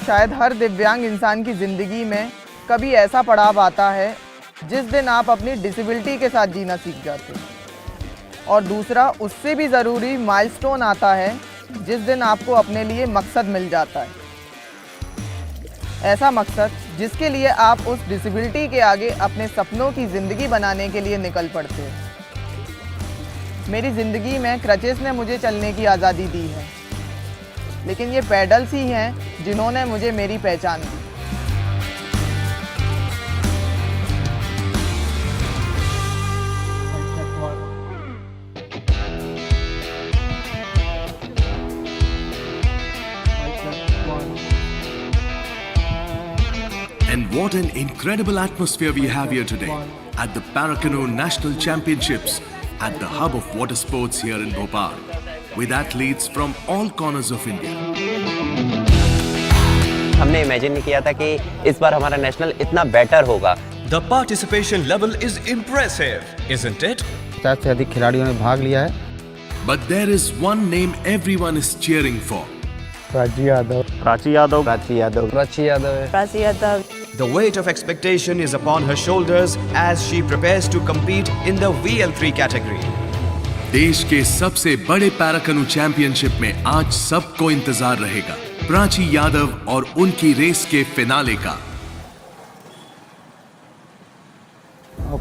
शायद हर दिव्यांग इंसान की ज़िंदगी में कभी ऐसा पड़ाव आता है जिस दिन आप अपनी डिसेबिलिटी के साथ जीना सीख जाते हैं, और दूसरा उससे भी ज़रूरी माइलस्टोन आता है जिस दिन आपको अपने लिए मकसद मिल जाता है। ऐसा मकसद जिसके लिए आप उस डिसेबिलिटी के आगे अपने सपनों की ज़िंदगी बनाने के लिए निकल पड़ते हैं। मेरी ज़िंदगी में क्रचेस ने मुझे चलने की आज़ादी दी है, लेकिन ये पैडल्स ही हैं जिन्होंने मुझे मेरी पहचान दी। And what an incredible atmosphere we have here today at the Paracanoe National Championships at the hub of water sports here in Bhopal, with athletes from all corners of India. हमने imagine नहीं किया था कि इस बार हमारा national इतना better होगा। The participation level is impressive, isn't it? 50 से अधिक खिलाड़ियों ने भाग लिया है। But there is one name everyone is cheering for. Prachi Yadav. The weight of expectation is upon her shoulders as she prepares to compete in the VL3 category. देश के सबसे बड़े पैराकनू चैंपियनशिप में आज सबको इंतजार रहेगा प्राची यादव और उनकी रेस के फिनाले का।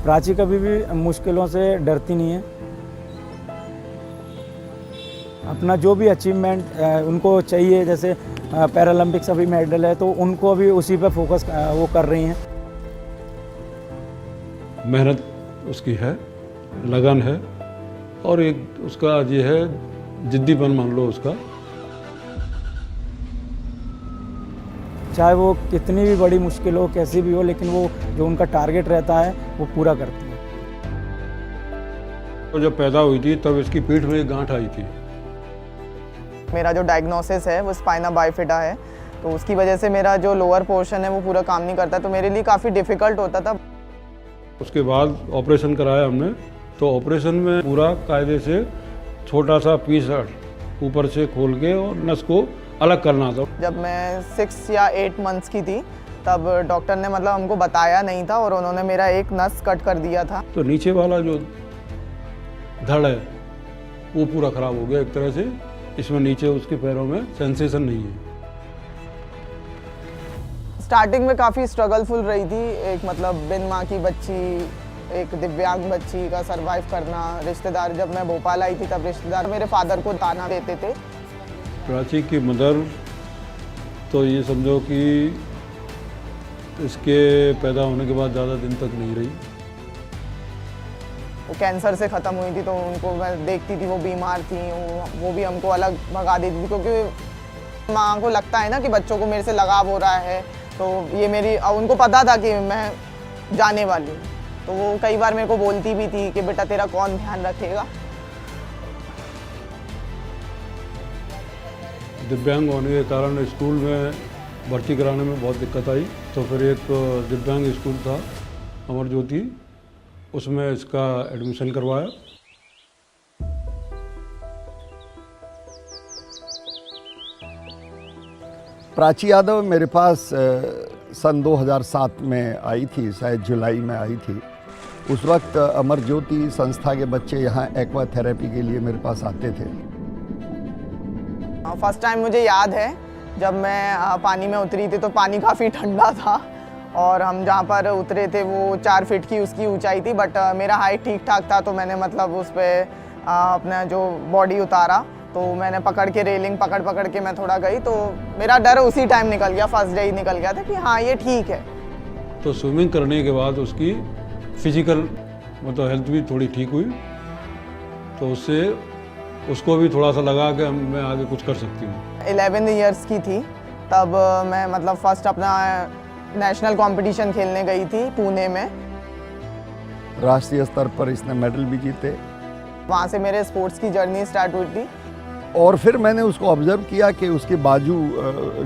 प्राची कभी भी मुश्किलों से डरती नहीं है। अपना जो भी अचीवमेंट उनको चाहिए, जैसे पैरालंपिक्स अभी मेडल है तो उनको अभी उसी पे फोकस वो कर रही हैं। मेहनत उसकी है, लगन है और एक उसका ये है जिद्दीपन मान लो उसका। चाहे वो कितनी भी बड़ी मुश्किल हो, कैसी भी हो, लेकिन वो जो उनका टारगेट रहता है वो पूरा करती है। तो जब पैदा हुई थी तब इसकी पीठ में एक गांठ आई थी। मेरा जो डायग्नोसिस है वो स्पाइना बाइफिडा है, तो उसकी वजह से मेरा जो लोअर पोर्शन है वो पूरा काम नहीं करता, तो मेरे लिए काफ़ी डिफ़िकल्ट होता था। उसके बाद ऑपरेशन कराया हमने, तो ऑपरेशन में पूरा कायदे से छोटा सा पीस ऊपर से खोल के और नस को अलग करना था। जब मैं 6 या 8 मंथ्स की थी तब डॉक्टर ने मतलब हमको बताया नहीं था और उन्होंने मेरा एक नस कट कर दिया था। तो नीचे वाला जो धड़ है वो पूरा खराब हो गया एक तरह से। इसमें नीचे उसके पैरों में सेंसेशन नहीं है। स्टार्टिंग में काफ़ी स्ट्रगलफुल रही थी, एक मतलब बिन माँ की बच्ची, एक दिव्यांग बच्ची का सरवाइव करना। रिश्तेदार, जब मैं भोपाल आई थी तब रिश्तेदार मेरे फादर को ताना देते थे। प्राची की मदर तो ये समझो कि इसके पैदा होने के बाद ज़्यादा दिन तक नहीं रही। वो कैंसर से ख़त्म हुई थी, तो उनको मैं देखती थी वो बीमार थी, वो भी हमको अलग भगा देती थी, क्योंकि माँ को लगता है ना कि बच्चों को मेरे से लगाव हो रहा है। तो ये मेरी, उनको पता था कि मैं जाने वाली हूँ, तो वो कई बार मेरे को बोलती भी थी कि बेटा तेरा कौन ध्यान रखेगा। दिव्यांग होने के कारण स्कूल में भर्ती कराने में बहुत दिक्कत आई, तो फिर एक दिव्यांग स्कूल था अमर ज्योति, उसमें इसका एडमिशन करवाया। प्राची यादव मेरे पास सन 2007 में आई थी, शायद जुलाई में आई थी। उस वक्त अमर ज्योति संस्था के बच्चे यहाँ एक्वा थेरेपी के लिए मेरे पास आते थे। फर्स्ट टाइम मुझे याद है जब मैं पानी में उतरी थी, तो पानी काफ़ी ठंडा था और हम जहाँ पर उतरे थे वो 4 फीट की उसकी ऊंचाई थी, बट मेरा हाइट ठीक ठाक था, तो मैंने मतलब उस पर अपना जो बॉडी उतारा, तो मैंने पकड़ के रेलिंग पकड़ के मैं थोड़ा गई, तो मेरा डर उसी टाइम निकल गया, फर्स्ट डे ही निकल गया था कि हाँ ये ठीक है। तो स्विमिंग करने के बाद उसकी फिजिकल मतलब हेल्थ भी थोड़ी ठीक हुई, तो उससे उसको भी थोड़ा सा लगा कि मैं आगे कुछ कर सकती हूँ। 11 ईयर्स की थी तब मैं मतलब फर्स्ट अपना नेशनल कंपटीशन खेलने गई थी पुणे में। राष्ट्रीय स्तर पर इसने मेडल भी जीते। वहाँ से मेरे स्पोर्ट्स की जर्नी स्टार्ट हुई थी। और फिर मैंने उसको ऑब्जर्व किया कि उसके बाजू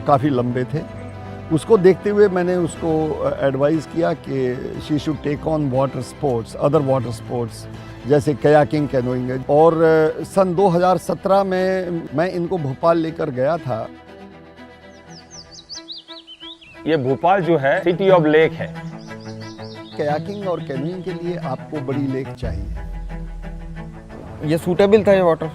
काफ़ी लंबे थे। उसको देखते हुए मैंने उसको एडवाइस किया कि she should take on water sports, other water sports जैसे कयाकिंग, कैनोइंग। और सन 2017 में मैं इनको भोपाल लेकर गया था। ये भोपाल जो है सिटी ऑफ लेक है। कयाकिंग और कैनोइंग के लिए आपको बड़ी लेक चाहिए, ये सूटेबल था ये वाटर।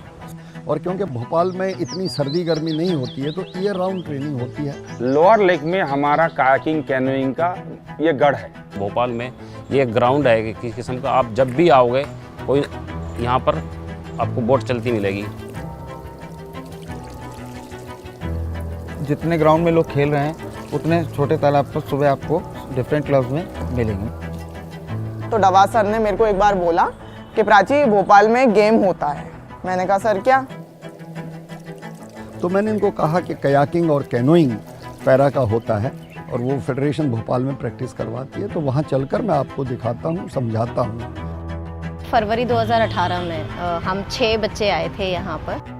और क्योंकि भोपाल में इतनी सर्दी गर्मी नहीं होती है तो ईयर राउंड ट्रेनिंग होती है। लोअर लेक में हमारा कायाकिंग कैनोइंग का ये गढ़ है। भोपाल में ये ग्राउंड है कि किस किस्म का, आप जब भी आओगे कोई यहाँ पर आपको बोट चलती मिलेगी। जितने ग्राउंड में लोग खेल रहे हैं उतने छोटे तालाब पर सुबह आपको डिफरेंट क्लब्स में मिलेंगे। तो डवा सर ने मेरे को एक बार बोला कि प्राची भोपाल में गेम होता है। मैंने कहा सर क्या? तो मैंने इनको कहा कि कयाकिंग और कैनोइंग पैरा का होता है और वो फेडरेशन भोपाल में प्रैक्टिस करवाती है, तो वहाँ चलकर मैं आपको दिखाता हूँ, समझाता हूँ। फरवरी 2018 में हम 6 बच्चे आए थे यहाँ पर।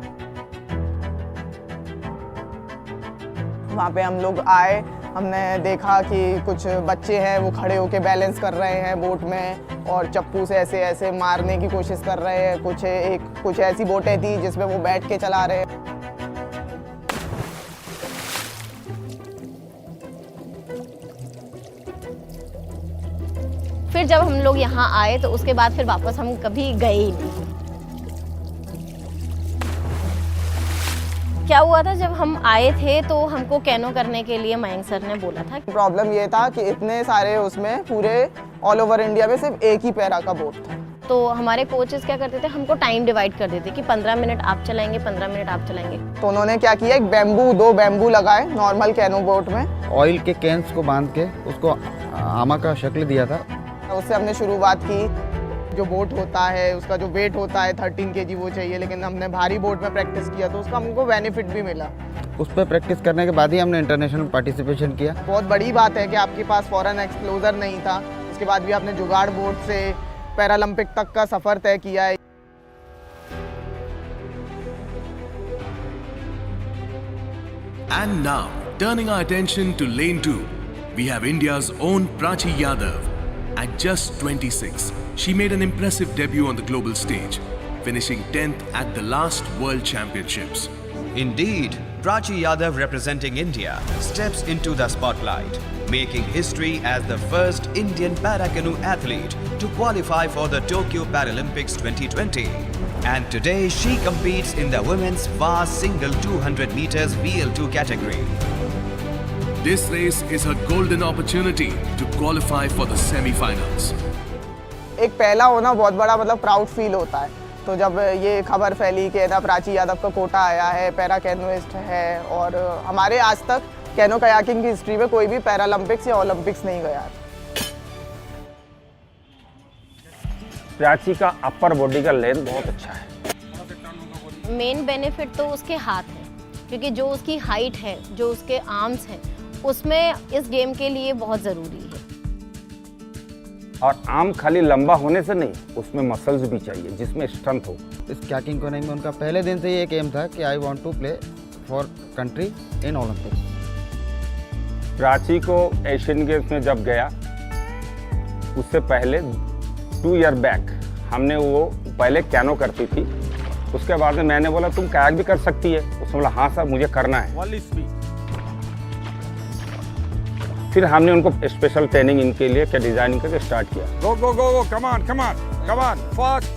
वहाँ पे हम लोग आए, हमने देखा कि कुछ बच्चे हैं वो खड़े होके बैलेंस कर रहे हैं बोट में और चप्पू से ऐसे ऐसे मारने की कोशिश कर रहे हैं। कुछ ऐसी बोटें थी जिसमें वो बैठ के चला रहे हैं। फिर जब हम लोग यहाँ आए तो उसके बाद फिर वापस हम कभी गए ही नहीं। क्या हुआ था, जब हम आए थे तो हमको कैनो करने के लिए मयंक सर ने बोला था। प्रॉब्लम ये था कि इतने सारे उसमें पूरे ऑल ओवर इंडिया में सिर्फ एक ही पैरा का बोट था। तो हमारे कोचेस क्या करते थे, हमको टाइम डिवाइड कर देते कि 15 मिनट आप चलाएंगे, 15 मिनट आप चलाएंगे। तो उन्होंने क्या किया, एक दो बैम्बू लगाए नॉर्मल कैनो बोट में, ऑयल के कैंस को बांध के उसको आमा का शक्ल दिया था। उससे हमने शुरुआत की। जो बोट होता है उसका जो वेट होता है 13 kg वो चाहिए, लेकिन हमने भारी बोट में प्रैक्टिस किया तो उसका हमको बेनिफिट भी मिला। उस पर प्रैक्टिस करने के बाद ही हमने इंटरनेशनल पार्टिसिपेशन किया। बहुत बड़ी बात है कि आपके पास फॉरेन एक्सप्लोजर नहीं था, उसके बाद भी आपने जुगाड़ बोट से पैरालंपिक तक का सफर तय किया है। And now, turning our attention to lane 2, we have India's own Prachi Yadav. At just 26, she made an impressive debut on the global stage, finishing 10th at the last World Championships. Indeed, Prachi Yadav representing India steps into the spotlight, making history as the first Indian para-canoe athlete to qualify for the Tokyo Paralympics 2020. And today she competes in the women's vast single 200 meters VL2 category. This race is her golden opportunity to qualify for the semi-finals. एक पहला होना बहुत बड़ा proud feel होता है। तो जब ये खबर फैली कि ना प्राची यादव का कोटा आया है, पैरा कैनोइस्ट है, और हमारे आज तक कैनो कयाकिंग की हिस्ट्री में कोई भी पैरालंपिक्स या ओलंपिक्स नहीं गया। प्राची का अपर बॉडी का लेंथ बहुत अच्छा है। मेन बेनिफिट तो उसके हाथ है, क्योंकि जो उसकी हाइट है, जो उसके आर्म्स हैं, उसमें इस गेम के लिए बहुत ज़रूरी है। और आर्म खाली लंबा होने से नहीं, उसमें मसल्स भी चाहिए जिसमें स्ट्रेंथ हो। इस कयाकिंग को नहीं में उनका पहले दिन से ही एक एम था कि I want to play for country in Olympics. Prachi को एशियन गेम्स में जब गया उससे पहले 2 ईयर बैक हमने वो पहले कैनो करती थी, उसके बाद में मैंने बोला तुम कायाक भी कर सकती है, उसने बोला हाँ सर मुझे करना है। फिर हमने उनको स्पेशल ट्रेनिंग इनके लिए क्या डिजाइनिंग करके स्टार्ट किया। Go go go go come on come on come on fast.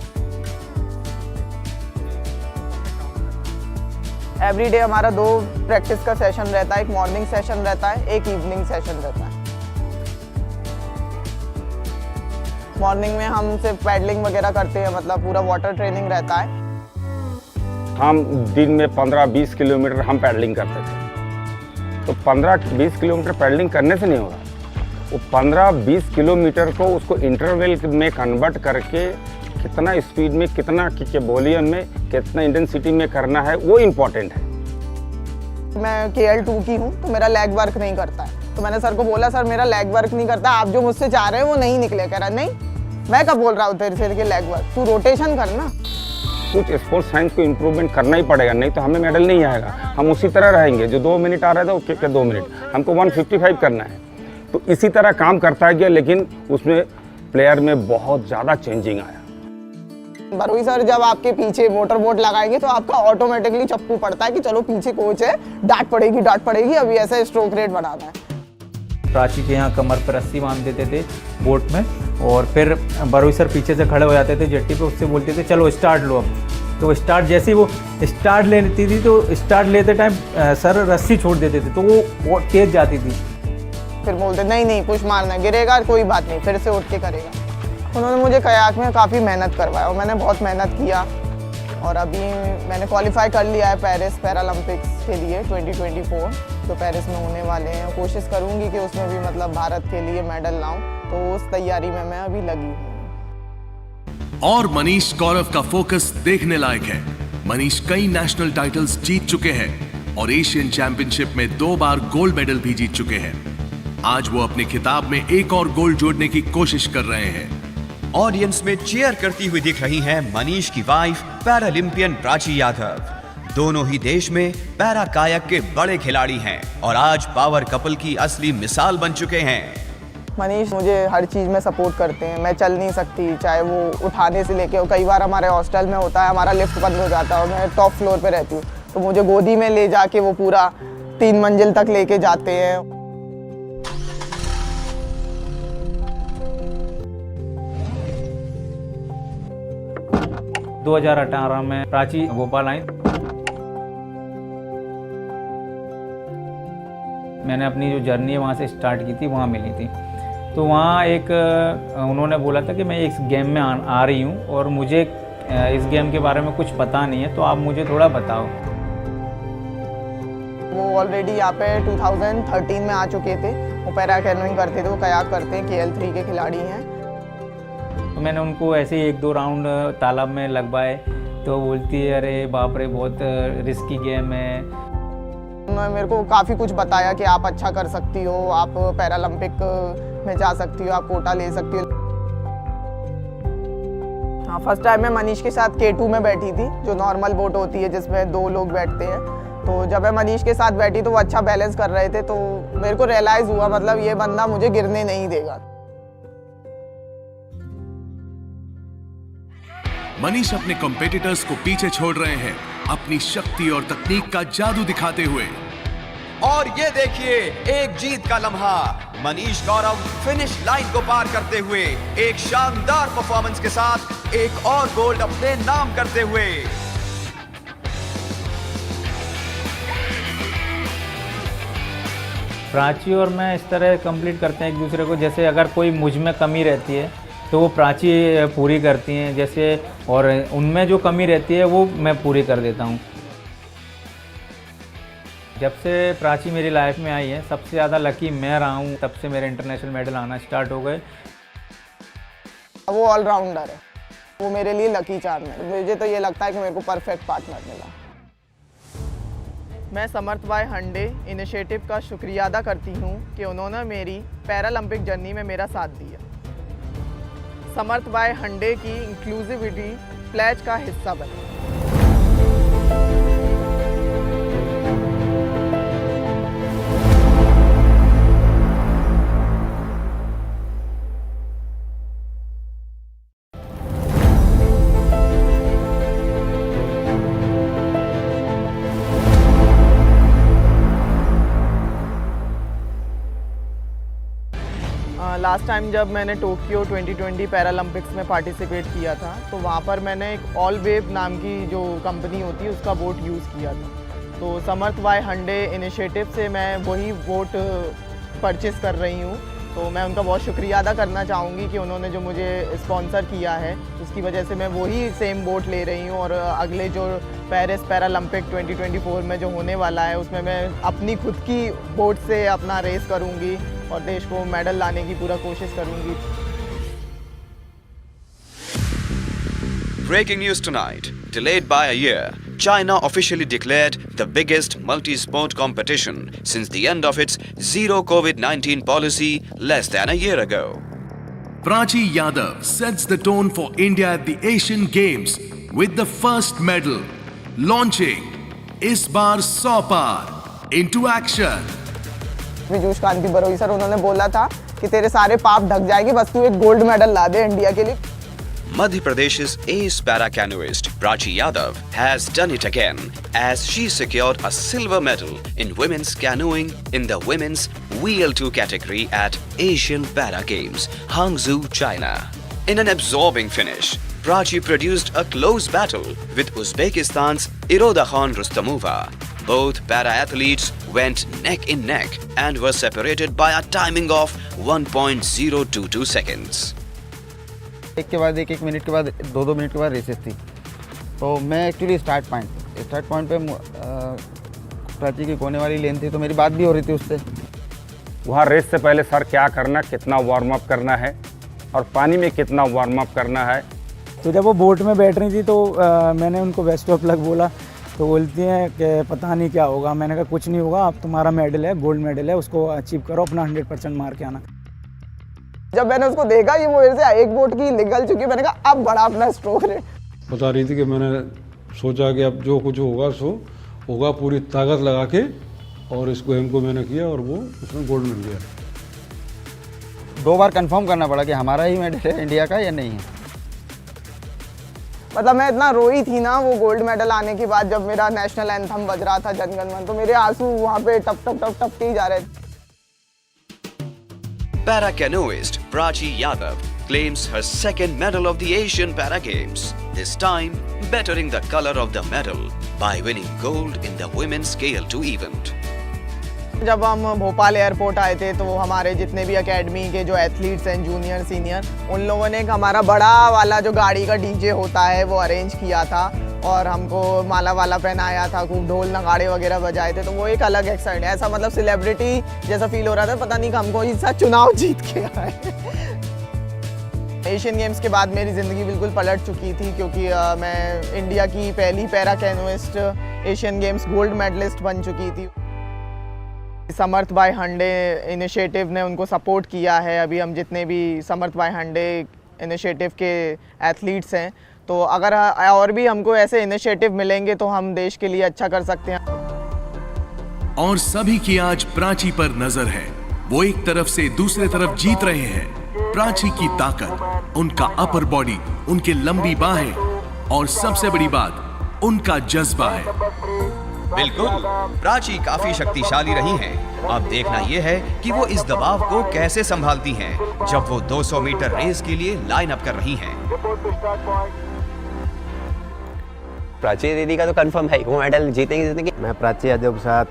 Every day हमारा 2 प्रैक्टिस का सेशन रहता है, एक मॉर्निंग सेशन रहता है, एक इवनिंग सेशन रहता है। मॉर्निंग में हम सिर्फ पैडलिंग वगैरह करते हैं, पूरा वाटर ट्रेनिंग रहता है। हम दिन में 15-20 किलोमीटर हम पैडलिंग करते थे। तो 15-20 किलोमीटर पैडलिंग करने से नहीं होगा, वो 15-20 किलोमीटर को उसको इंटरवल में कन्वर्ट करके कितना स्पीड में, कितना वॉल्यूम में, कितना इंटेंसिटी में करना है, वो इम्पोर्टेंट है। मैं KL2 की हूँ तो मेरा लेग वर्क नहीं करता है, तो मैंने सर को बोला सर मेरा लेग वर्क नहीं करता, आप जो मुझसे चाह रहे हैं वो नहीं निकले। कह रहा नहीं, मैं कब बोल रहा हूँ तेरे से कि लेग वर्क, तू रोटेशन करना। कुछ स्पोर्ट्स साइंस को इम्प्रूवमेंट करना ही पड़ेगा, नहीं तो हमें मेडल नहीं आएगा। हम उसी तरह रहेंगे, जो 2 मिनट आ रहा था वो 2 मिनट, हमको 155 करना है। तो इसी तरह काम करता गया, लेकिन उसमें प्लेयर में बहुत ज़्यादा चेंजिंग आया। बरोई सर जब आपके पीछे मोटर बोट लगाएंगे तो आपका ऑटोमेटिकली चप्पू पड़ता है कि चलो पीछे कोच है, डांट पड़ेगी, अभी ऐसा स्ट्रोक रेट बढ़ाना है। प्राची के यहाँ कमर पर रस्सी बांध देते थे बोट में, और फिर बरोई सर पीछे से खड़े हो जाते थे जेट्टी पे, उससे बोलते थे चलो स्टार्ट लो अब। तो स्टार्ट जैसे ही वो स्टार्ट लेती थी तो स्टार्ट लेते टाइम सर रस्सी छोड़ देते थे, तो वो तेज जाती थी। फिर बोलते नहीं नहीं पुश मारना, गिरेगा कोई बात नहीं, फिर से उठ के करेगा। उन्होंने मुझे कयाक में काफ़ी मेहनत करवाया और मैंने बहुत मेहनत किया, और अभी मैंने क्वालिफाई कर लिया है पेरिस पैरालंपिक्स के लिए 2024 जो पेरिस में होने वाले हैं। कोशिश करूंगी कि उसमें भी मतलब भारत के लिए मेडल लाऊं, तो उस तैयारी में मैं अभी लगी हूँ। और मनीष गौरव का फोकस देखने लायक है। मनीष कई नेशनल टाइटल्स जीत चुके हैं और एशियन चैंपियनशिप में 2 बार गोल्ड मेडल भी जीत चुके हैं। आज वो अपने खिताब में एक और गोल्ड जोड़ने की कोशिश कर रहे हैं। ऑडियंस में चीयर करती हुई दिख रही हैं मनीष की वाइफ पैरालंपियन प्राची यादव। दोनों ही देश में पैरा कायक के बड़े खिलाड़ी हैं और आज पावर कपल की असली मिसाल बन चुके हैं। मनीष मुझे हर चीज़ में सपोर्ट करते हैं। मैं चल नहीं सकती, चाहे वो उठाने से लेके, कई बार हमारे हॉस्टल में होता है हमारा लिफ्ट बंद हो जाता है और मैं टॉप फ्लोर पे रहती हूँ, तो मुझे गोदी में ले जाके वो पूरा 3 मंजिल तक लेके जाते हैं। 2018 में प्राची भोपाल आई। मैंने अपनी जो जर्नी है वहाँ से स्टार्ट की थी, वहाँ मिली थी। तो वहाँ एक उन्होंने बोला था कि मैं इस गेम में आ रही हूँ और मुझे इस गेम के बारे में कुछ पता नहीं है, तो आप मुझे थोड़ा बताओ। वो ऑलरेडी यहाँ पे 2013 में आ चुके थे। वो पैरा कैनोइंग करते थे, वो कयाक करते हैं, KL3 के खिलाड़ी हैं। तो मैंने उनको ऐसे ही 1-2 राउंड तालाब में लगवाए, तो बोलती है अरे बाप रे बहुत रिस्की गेम है। उन्होंने मेरे को काफ़ी कुछ बताया कि आप अच्छा कर सकती हो, आप पैरालंपिक में जा सकती हो, आप कोटा ले सकती हो। हाँ, फर्स्ट टाइम मैं मनीष के साथ K2 में बैठी थी, जो नॉर्मल बोट होती है जिसमें 2 लोग बैठते हैं। तो जब मैं मनीष के साथ बैठी तो वो अच्छा बैलेंस कर रहे थे, तो मेरे को रियलाइज़ हुआ मतलब ये बंदा मुझे गिरने नहीं देगा। मनीष अपने कॉम्पिटिटर्स को पीछे छोड़ रहे हैं अपनी शक्ति और तकनीक का जादू दिखाते हुए। और ये देखिए एक जीत का लम्हा, मनीष गौरव फिनिश लाइन को पार करते हुए एक शानदार परफॉर्मेंस के साथ एक और गोल्ड अपने नाम करते हुए। प्राची और मैं इस तरह कंप्लीट करते हैं एक दूसरे को, जैसे अगर कोई मुझ में कमी रहती है तो वो प्राची पूरी करती हैं जैसे, और उनमें जो कमी रहती है वो मैं पूरी कर देता हूँ। जब से प्राची मेरी लाइफ में आई है सबसे ज़्यादा लकी मैं रहा हूँ, तब से मेरे इंटरनेशनल मेडल आना स्टार्ट हो गए। वो ऑलराउंडर है, वो मेरे लिए लकी चार्म है। मुझे तो ये लगता है कि मेरे को परफेक्ट पार्टनर मिला। मैं समर्थ भाई हंडे इनिशिएटिव का शुक्रिया अदा करती हूँ कि उन्होंने मेरी पैरालंपिक जर्नी में मेरा साथ दिया। समर्थ भाई हंडे की इंक्लूसिविटी प्लेज का हिस्सा बने। लास्ट टाइम जब मैंने टोक्यो 2020 पैरालंपिक्स में पार्टिसिपेट किया था, तो वहाँ पर मैंने एक ऑल वेव नाम की जो कंपनी होती है उसका बोट यूज़ किया था। तो समर्थ भाई हंडे इनिशिएटिव से मैं वही बोट परचेज़ कर रही हूँ। तो मैं उनका बहुत शुक्रिया अदा करना चाहूँगी कि उन्होंने जो मुझे स्पॉन्सर किया है, उसकी वजह से मैं वही सेम बोट ले रही हूँ। और अगले जो पेरिस पैरालंपिक 2024 में जो होने वाला है उसमें मैं अपनी खुद की बोट से अपना रेस करूँगी और देश को मेडल लाने की पूरा कोशिश करूँगी। Breaking news tonight. Delayed by a year, China officially declared the biggest multi-sport competition since the end of its zero COVID-19 policy less than a year ago. Prachi Yadav sets the tone for India at the Asian Games with the first medal, launching इस बार 100 पार into action. विजूष कांति Baroi sir, उन्होंने बोला था कि तेरे सारे पाप ढक जाएंगे, बस तू एक गोल्ड मेडल ला दे इंडिया के लिए। Madhya Pradesh's ace para-canoeist Prachi Yadav has done it again as she secured a silver medal in women's canoeing in the women's VL2 category at Asian Para Games, Hangzhou, China. In an absorbing finish, Prachi produced a close battle with Uzbekistan's Irodakhan Rustamova. Both para-athletes went neck in neck and were separated by a timing of 1.022 seconds. एक के बाद एक minute के बाद 2-2 minute के बाद races थी, तो मैं एक्चुअली स्टार्ट पॉइंट पे प्राची की कोने वाली लेन थी, तो मेरी बात भी हो रही थी उससे। वहाँ रेस से पहले सर क्या करना, कितना वार्म अप करना है और पानी में कितना वार्म अप करना है। तो जब वो बोट में बैठ रही थी तो मैंने उनको बेस्ट ऑफ लक बोला, तो बोलती हैं कि पता नहीं क्या होगा। मैंने कहा कुछ नहीं होगा, अब तुम्हारा मेडल है, गोल्ड मेडल है, उसको अचीव करो, अपना 100% मार के आना। जब मैंने उसको देखा कि वो मेरे से एक बोट की निकल चुकी, मैंने कहा अब बड़ा अपना स्ट्रोक रेट। बता रही थी कि मैंने सोचा कि अब जो कुछ होगा सो होगा, पूरी ताकत लगा के, और इस गेम को मैंने किया और वो उसमें गोल्ड मिल गया। 2 बार कंफर्म करना पड़ा कि हमारा ही मेडल है, इंडिया का या नहीं है। मतलब मैं इतना रोई थी ना वो गोल्ड मेडल आने के बाद, जब मेरा नेशनल एंथम बज रहा था जन गण मन, तो मेरे आंसू वहाँ पे टप टप टप टप के ही जा रहे थे। Para-canoeist Prachi Yadav claims her second medal of the Asian Para Games, this time bettering the color of the medal by winning gold in the women's scale 2 event. जब हम भोपाल एयरपोर्ट आए थे तो हमारे जितने भी एकेडमी के जो एथलीट्स हैं, जूनियर सीनियर, उन लोगों ने एक हमारा बड़ा वाला जो गाड़ी का डीजे होता है वो अरेंज किया था और हमको माला वाला पहनाया था, खूब ढोल नगाड़े वगैरह बजाए थे। तो वो एक अलग एक्साइट, ऐसा मतलब सेलिब्रिटी जैसा फील हो रहा था, पता नहीं हमको इस चुनाव जीत के आए। एशियन गेम्स के बाद मेरी ज़िंदगी बिल्कुल पलट चुकी थी, क्योंकि मैं इंडिया की पहली para canoeist Asian Games gold medalist बन चुकी थी। समर्थ बाय हंडे इनिशिएटिव ने उनको सपोर्ट किया है। अभी हम जितने भी समर्थ बाय हंडे इनिशिएटिव के एथलीट्स हैं, तो अगर और भी हमको ऐसे इनिशिएटिव मिलेंगे तो हम देश के लिए अच्छा कर सकते हैं। और सभी की आज प्राची पर नजर है। वो एक तरफ से दूसरे तरफ जीत रहे हैं। प्राची की ताकत, उनका अपर बॉडी, उनके लंबी बाहें और सबसे बड़ी बात उनका जज्बा है। बिल्कुल, प्राची काफी शक्तिशाली रही हैं। अब देखना यह है कि वो इस दबाव को कैसे संभालती हैं जब वो 200 मीटर रेस के लिए लाइन अप कर रही हैं। प्राची दीदी का तो कंफर्म है, वो मेडल जीतेंगे। मैं प्राची यादव के साथ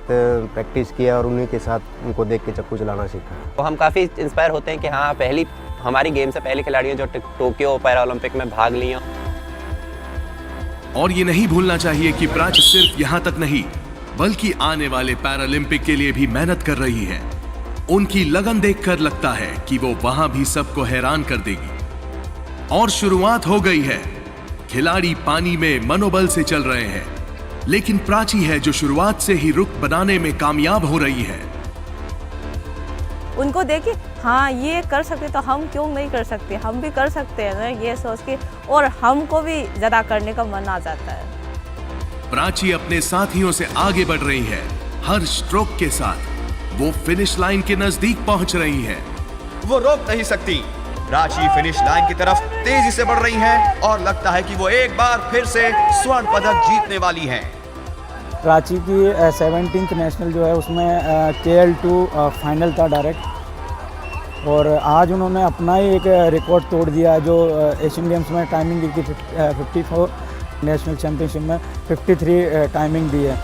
प्रैक्टिस किया और उन्हीं के साथ उनको देख के चक्कू चलाना सीखा। तो हम काफ़ी इंस्पायर होते हैं कि हाँ, पहली हमारी गेम से पहली खिलाड़ी हैं जो टोक्यो पैरा ओलंपिक में भाग ली हैं। और ये नहीं भूलना चाहिए कि प्राची सिर्फ यहाँ तक नहीं, बल्कि आने वाले पैरालंपिक के लिए भी मेहनत कर रही है। उनकी लगन देखकर लगता है कि वो वहां भी सबको हैरान कर देगी। और शुरुआत हो गई है। खिलाड़ी पानी में मनोबल से चल रहे हैं, लेकिन प्राची है जो शुरुआत से ही रुख बनाने में कामयाब हो रही है। उनको देखिए, हाँ ये कर सकते तो हम क्यों नहीं कर सकते, हम भी कर सकते हैं ना, ये सोच के, और हमको भी ज़्यादा करने का मन आ जाता है। प्राची अपने साथियों से आगे बढ़ रही है। हर स्ट्रोक के साथ वो फिनिश लाइन के नजदीक पहुंच रही है। वो रोक नहीं सकती। प्राची फिनिश लाइन की तरफ तेजी से बढ़ रही हैं और लगता है कि वो एक बार फिर से स्वर्ण पदक जीतने वाली हैं। प्राची की 17th नेशनल जो है उसमें KL2 फाइनल था डायरेक्ट, और आज उन्होंने अपना ही एक रिकॉर्ड तोड़ दिया जो एशियन गेम्स में टाइमिंग दी थी 54, नेशनल चैंपियनशिप में 53 टाइमिंग दी है।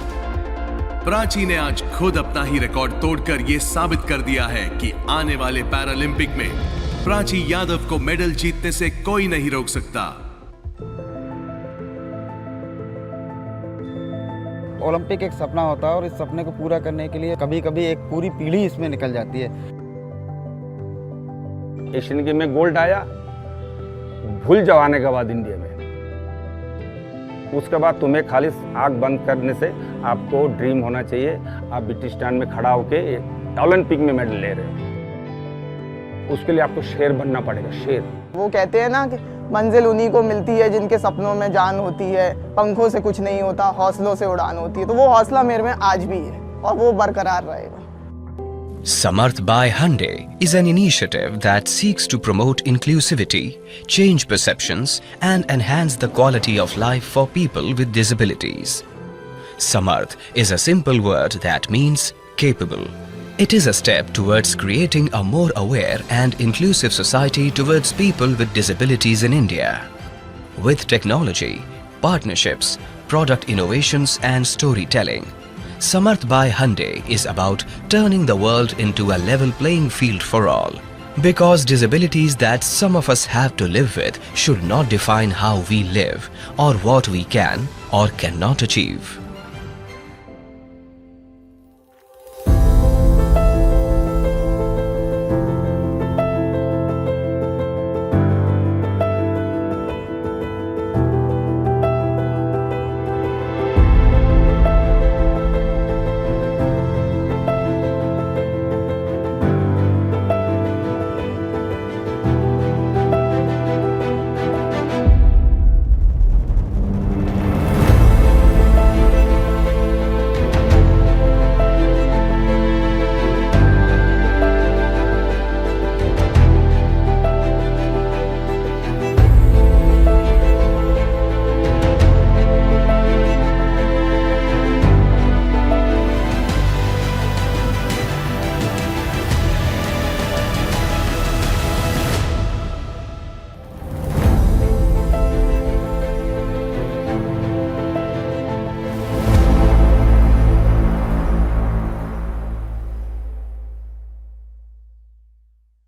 प्राची ने आज खुद अपना ही रिकॉर्ड तोड़कर ये साबित कर दिया है कि आने वाले पैरालंपिक में प्राची यादव को मेडल जीतने से कोई नहीं रोक सकता। ओलंपिक एक सपना होता है और इस सपने को पूरा करने के लिए कभी कभी एक पूरी पीढ़ी इसमें निकल जाती है। एशियन गेम में गोल्ड आया, भूल जाओ आने के बाद इंडिया में। उसके बाद तुम्हें खाली आंख बंद करने से आपको ड्रीम होना चाहिए, आप ब्रिटिश स्टैंड में खड़ा होके ओलंपिक में मेडल ले रहे हो। उसके लिए आपको शेर बनना पड़ेगा, शेर। वो कहते हैं ना कि मंजिल उन्हीं को मिलती है जिनके सपनों में जान होती है, पंखों से कुछ नहीं होता, हौसलों से उड़ान होती है। तो वो हौसला मेरे में आज भी है और वो बरकरार रहेगा। Samarth by Hyundai is an initiative that seeks to promote inclusivity, change perceptions, and enhance the quality of life for people with disabilities. Samarth is a simple word that means capable. It is a step towards creating a more aware and inclusive society towards people with disabilities in India. With technology, partnerships, product innovations, and storytelling, Samarth by Hyundai is about turning the world into a level playing field for all. Because disabilities that some of us have to live with should not define how we live or what we can or cannot achieve.